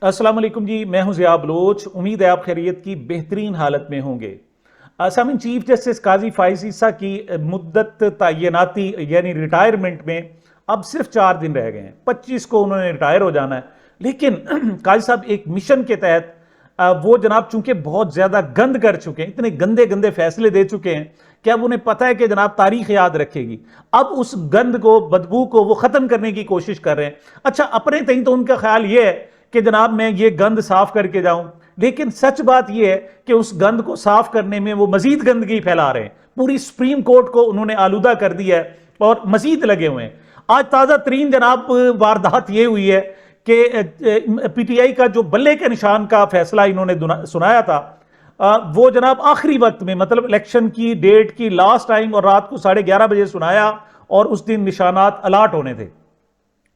السلام علیکم جی، میں ہوں ضیاء بلوچ۔ امید ہے آپ خیریت کی بہترین حالت میں ہوں گے۔ سامعین، چیف جسٹس قاضی فائز عیسیٰ کی مدت تعیناتی یعنی ریٹائرمنٹ میں اب صرف 4 دن رہ گئے ہیں۔ 25 کو انہوں نے ریٹائر ہو جانا ہے، لیکن قاضی صاحب ایک مشن کے تحت وہ جناب چونکہ بہت زیادہ گند کر چکے ہیں، اتنے گندے گندے فیصلے دے چکے ہیں کہ اب انہیں پتہ ہے کہ جناب تاریخ یاد رکھے گی۔ اب اس گند کو، بدبو کو وہ ختم کرنے کی کوشش کر رہے ہیں۔ اچھا، اپنے تئیں تو ان کا خیال یہ ہے کہ جناب میں یہ گند صاف کر کے جاؤں، لیکن سچ بات یہ ہے کہ اس گند کو صاف کرنے میں وہ مزید گندگی پھیلا رہے ہیں۔ پوری سپریم کورٹ کو انہوں نے آلودہ کر دیا ہے اور مزید لگے ہوئے ہیں۔ آج تازہ ترین جناب واردات یہ ہوئی ہے کہ پی ٹی آئی کا جو بلے کے نشان کا فیصلہ انہوں نے سنایا تھا، وہ جناب آخری وقت میں، مطلب الیکشن کی ڈیٹ کی لاسٹ ٹائم، اور رات کو 11:30 بجے سنایا، اور اس دن نشانات الاٹ ہونے تھے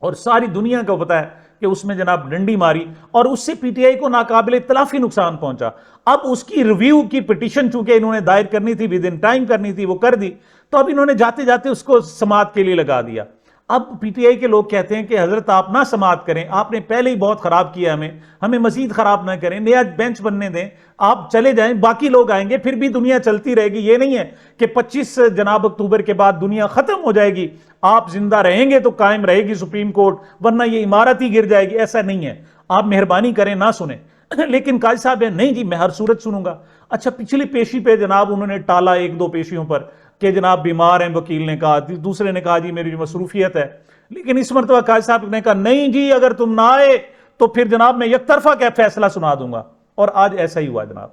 اور ساری دنیا کو پتا ہے کہ اس میں جناب ڈنڈی ماری اور اس سے پی ٹی آئی کو ناقابل تلافی نقصان پہنچا۔ اب اس کی ریویو کی پٹیشن چونکہ انہوں نے دائر کرنی تھی، ود ان ٹائم کرنی تھی، وہ کر دی، تو اب انہوں نے جاتے جاتے اس کو سماعت کے لیے لگا دیا۔ اب پی ٹی آئی کے لوگ کہتے ہیں کہ حضرت آپ نہ سماعت کریں، آپ نے پہلے ہی بہت خراب کیا، ہمیں مزید خراب نہ کریں، نیا بینچ بننے دیں، آپ چلے جائیں، باقی لوگ آئیں گے، پھر بھی دنیا چلتی رہے گی۔ یہ نہیں ہے کہ 25 جناب اکتوبر کے بعد دنیا ختم ہو جائے گی، آپ زندہ رہیں گے تو قائم رہے گی سپریم کورٹ، ورنہ یہ عمارت ہی گر جائے گی۔ ایسا نہیں ہے، آپ مہربانی کریں نہ سنیں۔ لیکن قاضی صاحب ہے نہیں جی، میں ہر صورت سنوں گا۔ اچھا، پچھلی پیشی پہ جناب انہوں نے ٹالا 1-2 پیشیوں پر کہ جناب بیمار ہیں، وکیل نے کہا، دوسرے نے کہا جی میری مصروفیت ہے، لیکن اس مرتبہ قاضی صاحب نے کہا نہیں جی، اگر تم نہ آئے تو پھر جناب میں یک طرفہ کیا فیصلہ سنا دوں گا۔ اور آج ایسا ہی ہوا جناب۔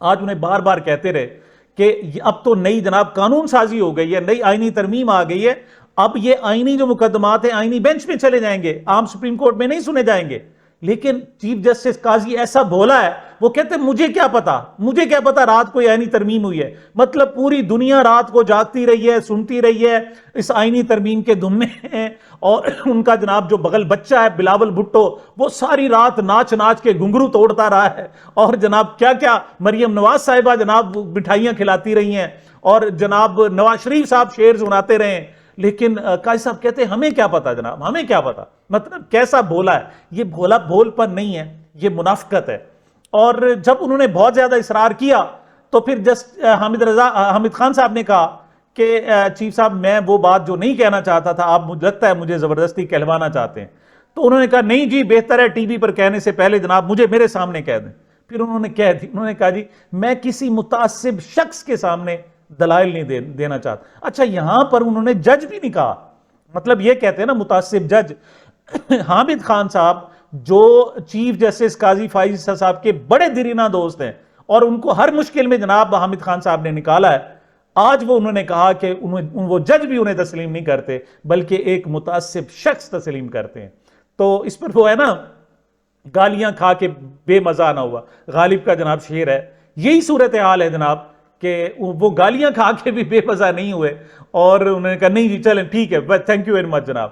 آج انہیں بار بار کہتے رہے کہ اب تو نئی جناب قانون سازی ہو گئی ہے، نئی آئینی ترمیم آ گئی ہے، اب یہ آئینی جو مقدمات ہیں آئینی بینچ میں چلے جائیں گے، عام سپریم کورٹ میں نہیں سنے جائیں گے۔ لیکن چیف جسٹس قاضی ایسا بولا ہے، وہ کہتے ہیں مجھے کیا پتا رات کو آئینی ترمیم ہوئی ہے۔ مطلب پوری دنیا رات کو جاگتی رہی ہے، سنتی رہی ہے اس آئینی ترمیم کے دھن میں، اور ان کا جناب جو بغل بچہ ہے بلاول بھٹو، وہ ساری رات ناچ ناچ کے گھنگرو توڑتا رہا ہے، اور جناب کیا کیا مریم نواز صاحبہ جناب مٹھائیاں کھلاتی رہی ہیں، اور جناب نواز شریف صاحب شعر سناتے رہے ہیں۔ لیکن قاضی صاحب کہتے ہیں ہمیں کیا پتا جناب، ہمیں کیا پتا۔ مطلب کیسا بولا ہے یہ، بھولا بھول پر نہیں ہے، یہ منافقت ہے۔ اور جب انہوں نے بہت زیادہ اصرار کیا تو پھر حامد خان صاحب نے کہا کہ چیف صاحب میں وہ بات جو نہیں کہنا چاہتا تھا، آپ مجھے لگتا ہے مجھے زبردستی کہلوانا چاہتے ہیں۔ تو انہوں نے کہا نہیں جی، بہتر ہے ٹی وی پر کہنے سے پہلے جناب مجھے میرے سامنے کہہ دیں۔ پھر انہوں نے کہا جی میں کسی متعصب شخص کے سامنے دلائل نہیں دینا چاہتا۔ اچھا، یہاں پر انہوں نے جج بھی نہیں کہا، مطلب یہ کہتے ہیں نا متعصب جج۔ حامد خان صاحب جو چیف جسٹس قاضی فائز عیسیٰ صاحب کے بڑے دیرینہ دوست ہیں، اور ان کو ہر مشکل میں جناب حامد خان صاحب نے نکالا ہے، آج وہ انہوں نے کہا کہ وہ جج بھی انہیں تسلیم نہیں کرتے بلکہ ایک متعصب شخص تسلیم کرتے ہیں۔ تو اس پر وہ ہے نا، گالیاں کھا کے بے مزہ نہ ہوا، غالب کا جناب شعر ہے۔ یہی صورتحال ہے جناب کہ وہ گالیاں کھا کے بھی بے مزہ نہیں ہوئے، اور انہوں نے کہا نہیں جی چلیں ٹھیک ہے، تھینک یو ویری مچ جناب۔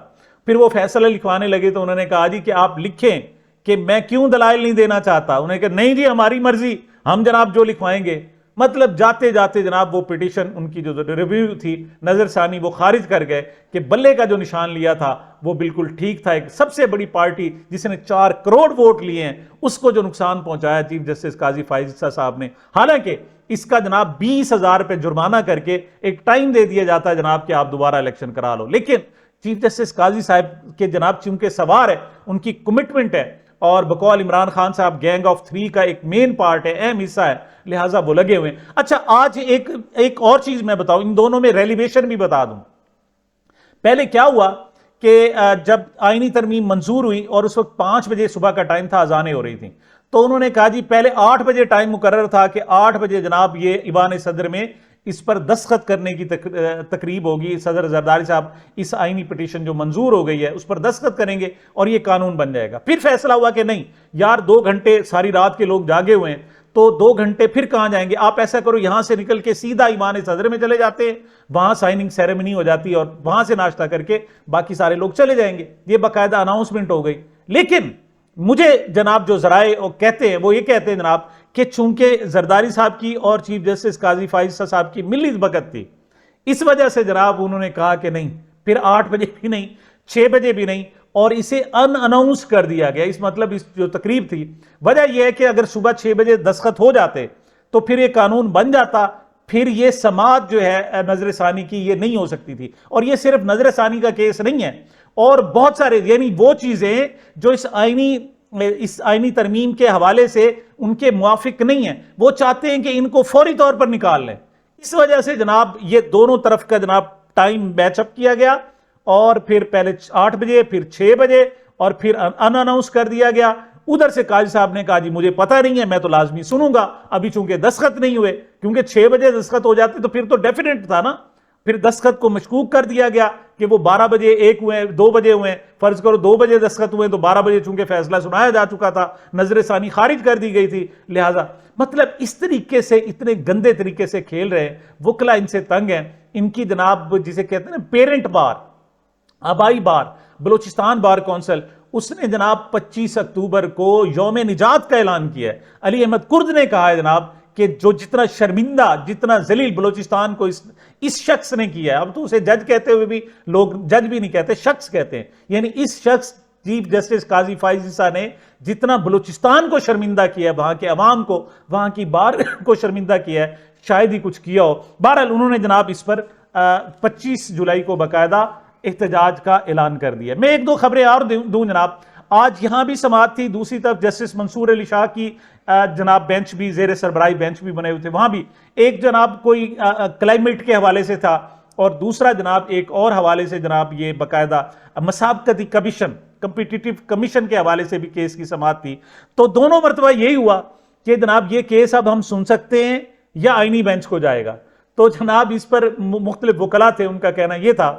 پھر وہ فیصلہ لکھوانے لگے تو انہوں نے کہا جی کہ آپ لکھیں کہ میں کیوں دلائل نہیں دینا چاہتا۔ انہوں نے کہا نہیں جی ہماری مرضی، ہم جناب جو لکھوائیں گے۔ مطلب جاتے جاتے جناب وہ پٹیشن، ان کی جو ریویو تھی نظر ثانی، وہ خارج کر گئے کہ بلے کا جو نشان لیا تھا وہ بالکل ٹھیک تھا۔ ایک سب سے بڑی پارٹی جس نے 4 کروڑ ووٹ لیے ہیں، اس کو جو نقصان پہنچایا چیف جسٹس قاضی فائز عیسیٰ صاحب نے، حالانکہ اس کا جناب 20,000 روپے جرمانہ کر کے ایک ٹائم دے دیا جاتا ہے جناب کہ آپ دوبارہ الیکشن کرا لو۔ لیکن چیف جسٹس قاضی صاحب کے جناب چونکہ سوار ہے، ان کی کمٹمنٹ ہے، اور بقول عمران خان صاحب گینگ آف 3 کا ایک مین پارٹ ہے، اہم حصہ ہے، لہٰذا وہ لگے ہوئے ہیں۔ اچھا، آج ایک اور چیز میں بتاؤں، ان دونوں میں ریلیویشن بھی بتا دوں۔ پہلے کیا ہوا کہ جب آئینی ترمیم منظور ہوئی اور اس وقت 5 بجے صبح کا ٹائم تھا، اذانیں ہو رہی تھیں، تو انہوں نے کہا جی پہلے 8 بجے ٹائم مقرر تھا کہ 8 بجے جناب یہ ایوان صدر میں اس پر دستخط کرنے کی تقریب ہوگی، صدر زرداری صاحب اس آئینی پٹیشن جو منظور ہو گئی ہے اس پر دستخط کریں گے اور یہ قانون بن جائے گا۔ پھر فیصلہ ہوا کہ نہیں یار، 2 گھنٹے ساری رات کے لوگ جاگے ہوئے ہیں، تو 2 گھنٹے پھر کہاں جائیں گے، آپ ایسا کرو یہاں سے نکل کے سیدھا ایوان صدر میں چلے جاتے ہیں، وہاں سائننگ سیریمنی ہو جاتی ہے اور وہاں سے ناشتہ کر کے باقی سارے لوگ چلے جائیں گے۔ یہ باقاعدہ اناؤنسمنٹ ہو گئی۔ لیکن مجھے جناب جو ذرائع کہتے ہیں وہ یہ کہتے ہیں جناب کہ چونکہ زرداری صاحب کی اور چیف جسٹس قاضی فائز عیسیٰ صاحب کی ملی بقت تھی، اس وجہ سے جناب انہوں نے کہا کہ نہیں، پھر 8 بجے بھی نہیں، 6 بجے بھی نہیں، اور اسے ان اناؤنس کر دیا گیا. اس مطلب اس جو تقریب تھی, وجہ یہ ہے کہ اگر صبح 6 بجے دستخط ہو جاتے تو پھر یہ قانون بن جاتا, پھر یہ سماعت جو ہے نظر ثانی کی یہ نہیں ہو سکتی تھی. اور یہ صرف نظر ثانی کا کیس نہیں ہے, اور بہت سارے یعنی وہ چیزیں جو اس آئینی ترمیم کے حوالے سے ان کے موافق نہیں ہیں, وہ چاہتے ہیں کہ ان کو فوری طور پر نکال لیں. اس وجہ سے جناب یہ دونوں طرف کا جناب ٹائم میچ اپ کیا گیا, اور پھر پہلے 8 بجے پھر 6 بجے اور پھر ان اناؤنس کر دیا گیا. ادھر سے قاضی صاحب نے کہا جی مجھے پتہ نہیں ہے, میں تو لازمی سنوں گا, ابھی چونکہ دستخط نہیں ہوئے, کیونکہ 6 بجے دستخط ہو جاتے تو پھر تو ڈیفینیٹ تھا نا. پھر دستخط کو مشکوک کر دیا گیا کہ وہ 12 بجے 1 ہوئے 2 بجے ہوئے, فرض کرو 2 بجے دستخط ہوئے تو 12 بجے چونکہ فیصلہ سنایا جا چکا تھا, نظر ثانی خارج کر دی گئی تھی. لہٰذا مطلب اس طریقے سے اتنے گندے طریقے سے کھیل رہے ہیں, وکلا ان سے تنگ ہیں. ان کی جناب جسے کہتے ہیں نا پیرنٹ بار, آبائی بار, بلوچستان بار کونسل, اس نے جناب 25 اکتوبر کو یوم نجات کا اعلان کیا ہے. علی احمد کرد نے کہا ہے جناب کہ جو جتنا شرمندہ جتنا ذلیل بلوچستان کو اس شخص نے کیا ہے, اب تو اسے جج کہتے ہوئے بھی لوگ جج بھی نہیں کہتے, شخص کہتے ہیں, یعنی اس شخص چیف جسٹس قاضی فائز عیسیٰ نے جتنا بلوچستان کو شرمندہ کیا ہے, وہاں کے عوام کو, وہاں کی بار کو شرمندہ کیا ہے, شاید ہی کچھ کیا ہو. بہرحال انہوں نے جناب اس پر 25 جولائی کو باقاعدہ احتجاج کا اعلان کر دیا. میں 1-2 خبریں اور دوں جناب. آج یہاں بھی سماعت تھی, دوسری طرف جسٹس منصور علی شاہ کی جناب بینچ بھی, زیر سربراہی بینچ بھی بنے ہوئے تھے, وہاں بھی ایک جناب کوئی کلائمیٹ کے حوالے سے تھا, اور دوسرا جناب ایک اور حوالے سے جناب یہ باقاعدہ مسابقتی کمیشن, کمپیٹیٹیو کمیشن کے حوالے سے بھی کیس کی سماعت تھی. تو دونوں مرتبہ یہی ہوا کہ جناب یہ کیس اب ہم سن سکتے ہیں یا آئینی بینچ کو جائے گا. تو جناب اس پر مختلف وکلا تھے, ان کا کہنا یہ تھا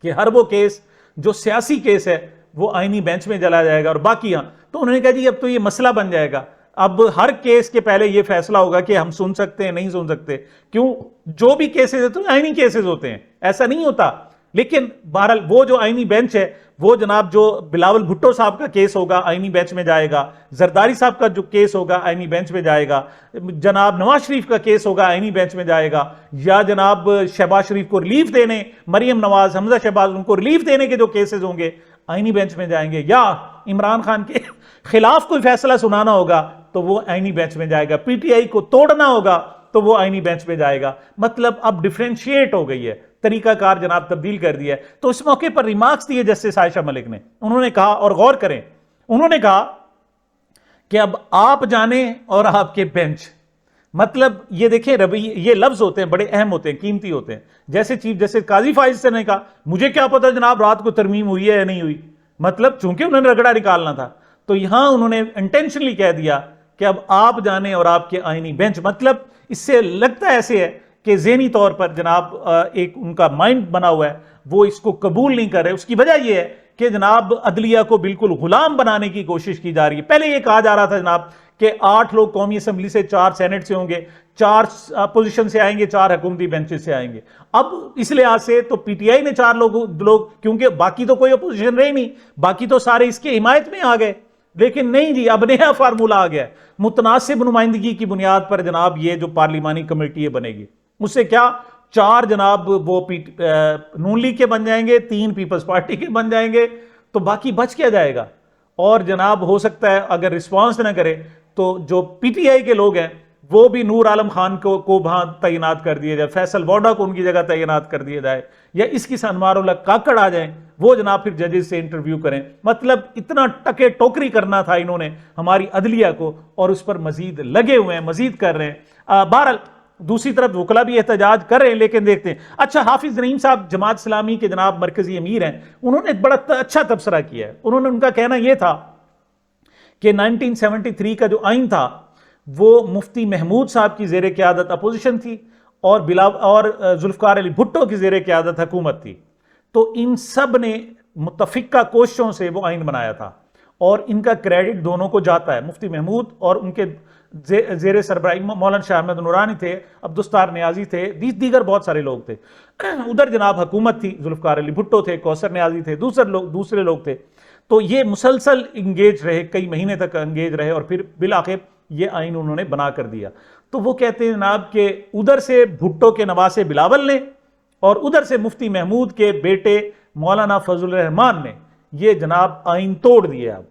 کہ ہر وہ کیس جو سیاسی کیس ہے وہ آئینی بینچ میں چلا جائے گا, اور باقی ہاں. تو انہوں نے کہا جی اب تو یہ مسئلہ بن جائے گا, اب ہر کیس کے پہلے یہ فیصلہ ہوگا کہ ہم سن سکتے ہیں نہیں سن سکتے. کیوں, جو بھی کیسز ہے تو آئینی کیسز ہوتے ہیں, ایسا نہیں ہوتا. لیکن بہرحال وہ جو آئینی بینچ ہے وہ جناب جو بلاول بھٹو صاحب کا کیس ہوگا آئینی بینچ میں جائے گا, زرداری صاحب کا جو کیس ہوگا آئینی بینچ میں جائے گا, جناب نواز شریف کا کیس ہوگا آئینی بینچ میں جائے گا, یا جناب شہباز شریف کو ریلیف دینے, مریم نواز, حمزہ شہباز, ان کو ریلیف دینے کے جو کیسز ہوں گے آئینی بینچ میں جائیں گے, یا عمران خان کے خلاف کوئی فیصلہ سنانا ہوگا تو وہ آئینی بینچ میں جائے گا, پی ٹی آئی کو توڑنا ہوگا تو وہ آئینی بینچ میں جائے گا. مطلب اب ڈیفرینشیٹ ہو گئی ہے, طریقہ کار جناب تبدیل کر دیا ہے. تو اس موقع پر ریمارکس دیے جسٹس عائشہ ملک نے, انہوں نے کہا, اور غور کریں, انہوں نے کہا کہ اب آپ جانیں اور آپ کے بینچ. مطلب یہ دیکھیں یہ لفظ ہوتے ہیں بڑے اہم ہوتے ہیں, قیمتی ہوتے ہیں. جیسے چیف جسٹس قاضی فائز سے نے کہا مجھے کیا پتا جناب رات کو ترمیم ہوئی ہے یا نہیں ہوئی, مطلب چونکہ انہوں نے رگڑا نکالنا تھا. تو یہاں انہوں نے انٹینشنلی کہہ دیا کہ اب آپ جانیں اور آپ کے آئینی بینچ. مطلب اس سے لگتا ایسے ہے کہ ذہنی طور پر جناب ایک ان کا مائنڈ بنا ہوا ہے, وہ اس کو قبول نہیں کر رہے. اس کی وجہ یہ ہے کہ جناب عدلیہ کو بالکل غلام بنانے کی کوشش کی جا رہی ہے. پہلے یہ کہا جا رہا تھا جناب کہ 8 لوگ قومی اسمبلی سے, 4 سینٹ سے ہوں گے, 4 اپوزیشن سے آئیں گے, 4 حکومتی بینچز سے آئیں گے. اب اس لحاظ سے تو پی ٹی آئی نے 4 لوگ, کیونکہ باقی تو کوئی اپوزیشن رہی نہیں, باقی تو سارے اس کی حمایت میں آ گئے. لیکن نہیں جی, اب نیا فارمولہ آ گیا, متناسب نمائندگی کی بنیاد پر جناب یہ جو پارلیمانی کمیٹی بنے گی, اس سے کیا 4 جناب وہ نون لیگ کے بن جائیں گے, 3 پیپلز پارٹی کے بن جائیں گے, تو باقی بچ کیا جائے گا. اور جناب ہو سکتا ہے اگر رسپانس نہ کرے تو جو پی ٹی آئی کے لوگ ہیں وہ بھی نور عالم خان کو وہاں تعینات کر دیا جائے, فیصل ووڈا کو ان کی جگہ تعینات کر دیا جائے, یا اس کی انوار اللہ کاکڑ آ جائیں, وہ جناب پھر ججز سے انٹرویو کریں. مطلب اتنا ٹکے ٹوکری کرنا تھا انہوں نے ہماری عدلیہ کو, اور اس پر مزید لگے ہوئے ہیں, مزید کر رہے ہیں. بہرحال دوسری طرف وکلا بھی احتجاج کر رہے ہیں, لیکن دیکھتے ہیں. اچھا, حافظ نعیم صاحب جماعت اسلامی کے جناب مرکزی امیر ہیں, انہوں نے ایک بڑا اچھا تبصرہ کیا ہے. انہوں نے, ان کا کہنا یہ تھا کہ 1973 کا جو آئین تھا وہ مفتی محمود صاحب کی زیر قیادت اپوزیشن تھی, اور ذوالفقار علی بھٹو کی زیر قیادت حکومت تھی. تو ان سب نے متفقہ کوششوں سے وہ آئین بنایا تھا, اور ان کا کریڈٹ دونوں کو جاتا ہے. مفتی محمود اور ان کے زیر سربراہی مولانا شاہ احمد نورانی تھے, عبدالستار نیازی تھے, دیگر بہت سارے لوگ تھے. ادھر جناب حکومت تھی, ذوالفقار علی بھٹو تھے, کوثر نیازی تھے, دوسرے لوگ تھے. تو یہ مسلسل انگیج رہے, کئی مہینے تک انگیج رہے, اور پھر بالآخر یہ آئین انہوں نے بنا کر دیا. تو وہ کہتے ہیں جناب کہ ادھر سے بھٹو کے نواسے بلاول نے, اور ادھر سے مفتی محمود کے بیٹے مولانا فضل الرحمان نے یہ جناب آئین توڑ دیا اب،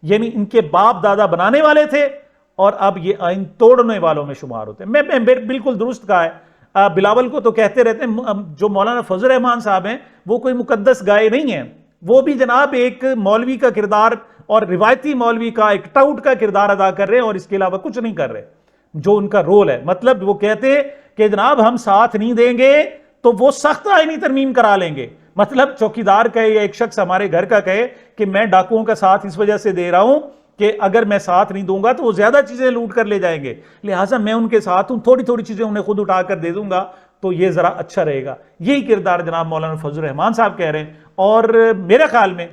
یعنی ان کے باپ دادا بنانے والے تھے اور اب یہ آئین توڑنے والوں میں شمار ہوتے ہیں۔ میں بالکل درست کہا ہے، بلاول کو تو کہتے رہتے ہیں، جو مولانا فضل الرحمان صاحب ہیں وہ کوئی مقدس گائے نہیں ہیں، وہ بھی جناب ایک مولوی کا کردار اور روایتی مولوی کا ایک ٹاؤٹ کا کردار ادا کر رہے ہیں اور اس کے علاوہ کچھ نہیں کر رہے جو ان کا رول ہے۔ مطلب وہ کہتے کہ جناب ہم ساتھ نہیں دیں گے تو وہ سخت آئینی ترمیم کرا لیں گے۔ مطلب چوکیدار کہے یا ایک شخص ہمارے گھر کا کہے کہ میں ڈاکوؤں کا ساتھ اس وجہ سے دے رہا ہوں کہ اگر میں ساتھ نہیں دوں گا تو وہ زیادہ چیزیں لوٹ کر لے جائیں گے، لہٰذا میں ان کے ساتھ ہوں، تھوڑی تھوڑی چیزیں انہیں خود اٹھا کر دے دوں گا تو یہ ذرا اچھا رہے گا۔ یہی کردار جناب مولانا فضل الرحمان صاحب کہہ رہے ہیں، اور میرے خیال میں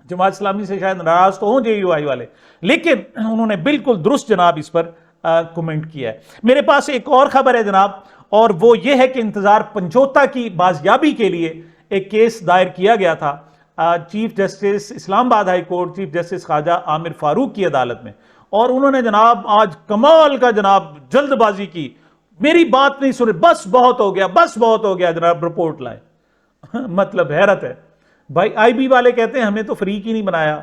جماعت اسلامی سے شاید ناراض تو ہوں جے یو آئی والے، لیکن انہوں نے بالکل درست جناب اس پر کومنٹ کیا ہے۔ میرے پاس ایک اور خبر ہے جناب، اور وہ یہ ہے کہ انتظار پنجوتا کی بازیابی کے لیے ایک کیس دائر کیا گیا تھا چیف جسٹس اسلام آباد ہائی کورٹ چیف جسٹس خواجہ عامر فاروق کی عدالت میں، اور انہوں نے جناب آج کمال کا جناب جلد بازی کی، میری بات نہیں سنے، بس بہت ہو گیا، بس بہت ہو گیا جناب، رپورٹ لائیں۔ مطلب حیرت ہے بھائی، آئی بی والے کہتے ہیں ہمیں تو فریق ہی نہیں بنایا،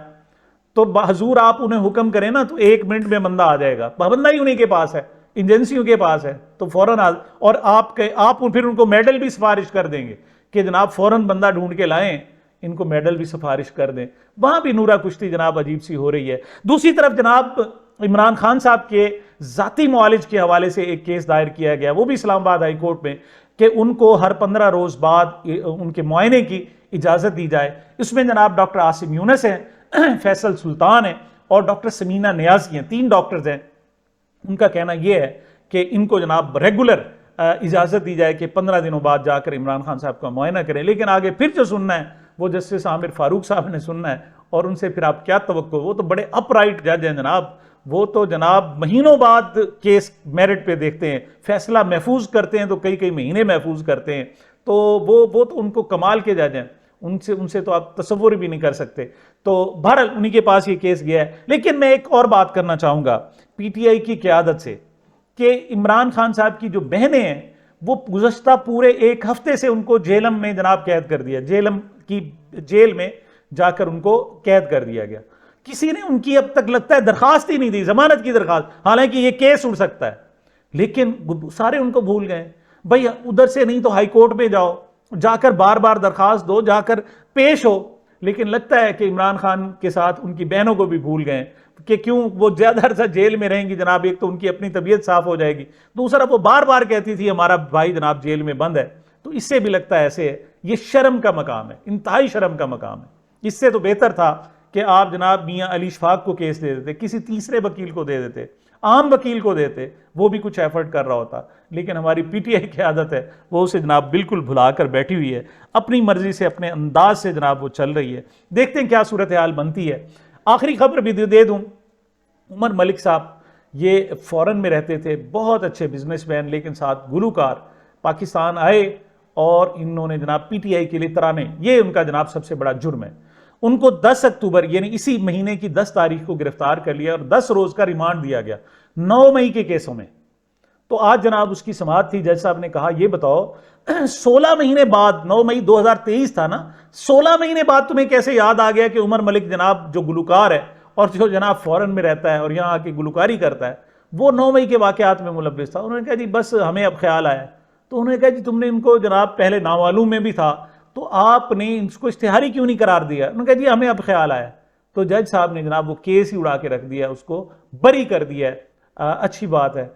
تو حضور آپ انہیں حکم کریں نا تو 1 منٹ میں بندہ آ جائے گا، بندہ ہی انہیں کے پاس ہے، ایجنسیوں کے پاس ہے، تو فوراً اور آپ پھر ان کو میڈل بھی سفارش کر دیں گے کہ جناب فوراً بندہ ڈھونڈ کے لائیں، ان کو میڈل بھی سفارش کر دیں۔ وہاں بھی نورا کشتی جناب عجیب سی ہو رہی ہے۔ دوسری طرف جناب عمران خان صاحب کے ذاتی معالج کے حوالے سے ایک کیس دائر کیا گیا، وہ بھی اسلام آباد ہائی کورٹ میں، کہ ان کو ہر 15 روز بعد ان کے معائنے کی اجازت دی جائے۔ اس میں جناب ڈاکٹر عاصم یونس ہیں، فیصل سلطان ہیں اور ڈاکٹر سمینہ نیازی ہیں، 3 ڈاکٹرز ہیں۔ ان کا کہنا یہ ہے کہ ان کو جناب ریگولر اجازت دی جائے کہ 15 دنوں بعد جا کر عمران خان صاحب کا معائنہ کریں، لیکن آگے پھر جو سننا ہے وہ جسٹس عامر فاروق صاحب نے سننا ہے، اور ان سے پھر آپ کیا توقع، وہ تو بڑے اپ رائٹ جج ہیں جناب، وہ تو جناب مہینوں بعد کیس میرٹ پہ دیکھتے ہیں، فیصلہ محفوظ کرتے ہیں تو کئی مہینے محفوظ کرتے ہیں، تو وہ تو ان کو کمال کے جج ہیں، ان سے تو آپ تصور بھی نہیں کر سکتے۔ تو بہرحال انہی کے پاس یہ کیس گیا ہے۔ لیکن میں ایک اور بات کرنا چاہوں گا پی ٹی آئی کی قیادت سے، کہ عمران خان صاحب کی جو بہنیں ہیں وہ گزشتہ پورے 1 ہفتے سے ان کو جیلم میں جناب قید کر دیا، جیلم کی جیل میں جا کر ان کو قید کر دیا گیا، کسی نے ان کی اب تک لگتا ہے درخواست ہی نہیں دی، ضمانت کی درخواست، حالانکہ یہ کیس اڑ سکتا ہے، لیکن سارے ان کو بھول گئے۔ بھئی ادھر سے نہیں تو ہائی کورٹ میں جاؤ، جا کر بار بار درخواست دو، جا کر پیش ہو، لیکن لگتا ہے کہ عمران خان کے ساتھ ان کی بہنوں کو بھی بھول گئے کہ کیوں وہ زیادہ عرصہ جیل میں رہیں گی جناب، ایک تو ان کی اپنی طبیعت صاف ہو جائے گی، دوسرا وہ بار بار کہتی تھی ہمارا بھائی جناب جیل میں بند ہے، تو اس سے بھی لگتا ہے ایسے ہے۔ یہ شرم کا مقام ہے، انتہائی شرم کا مقام ہے۔ اس سے تو بہتر تھا کہ آپ جناب میاں علی شفاق کو کیس دے دیتے، کسی تیسرے وکیل کو دے دیتے، عام وکیل کو دیتے، وہ بھی کچھ ایفرٹ کر رہا ہوتا، لیکن ہماری پی ٹی آئی کی عادت ہے وہ اسے جناب بالکل بھلا کر بیٹھی ہوئی ہے، اپنی مرضی سے اپنے انداز سے جناب وہ چل رہی ہے۔ دیکھتے ہیں کیا صورتحال بنتی ہے۔ آخری خبر بھی دے دوں، عمر ملک صاحب یہ فورن میں رہتے تھے، بہت اچھے بزنس مین لیکن ساتھ گلوکار، پاکستان آئے اور انہوں نے جناب پی ٹی آئی کے لیے ترانے، یہ ان کا جناب سب سے بڑا جرم ہے۔ ان کو 10 اکتوبر یعنی اسی مہینے کی 10 تاریخ کو گرفتار کر لیا اور 10 روز کا ریمانڈ دیا گیا 9 مئی کے کیسوں میں۔ تو آج جناب اس کی سماعت تھی، جج صاحب نے کہا یہ بتاؤ 16 مہینے بعد، 9 مئی 2023 تھا نا، 16 مہینے بعد تمہیں کیسے یاد آ گیا کہ عمر ملک جناب جو گلوکار ہے اور جو جناب فورن میں رہتا ہے اور یہاں آ کے گلوکاری کرتا ہے، وہ 9 مئی کے واقعات میں ملوث تھا۔ انہوں نے کہا جی بس ہمیں اب خیال آیا، تو انہوں نے کہا جی تم نے ان کو جناب پہلے نامعلوم میں بھی تھا تو آپ نے ان کو اشتہاری کیوں نہیں قرار دیا؟ انہوں نے کہا جی ہمیں اب خیال آیا، تو جج صاحب نے جناب وہ کیس ہی اڑا کے رکھ دیا، اس کو بری کر دیا ہے۔ اچھی بات ہے۔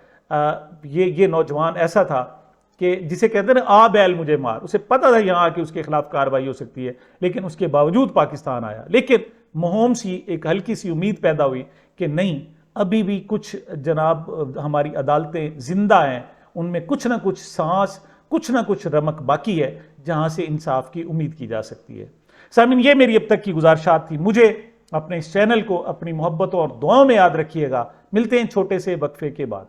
یہ نوجوان ایسا تھا کہ جسے کہتے ہیں نا بیل مجھے مار، اسے پتا تھا یہاں آ کے اس کے خلاف کارروائی ہو سکتی ہے، لیکن اس کے باوجود پاکستان آیا۔ لیکن مہوم سی ایک ہلکی سی امید پیدا ہوئی کہ نہیں، ابھی بھی کچھ جناب ہماری عدالتیں زندہ ہیں، ان میں کچھ نہ کچھ سانس، کچھ نہ کچھ رمق باقی ہے جہاں سے انصاف کی امید کی جا سکتی ہے۔ سامعین، یہ میری اب تک کی گزارشات تھی۔ مجھے اپنے اس چینل کو اپنی محبتوں اور دعاؤں میں یاد رکھیے گا۔ ملتے ہیں چھوٹے سے وقفے کے بعد۔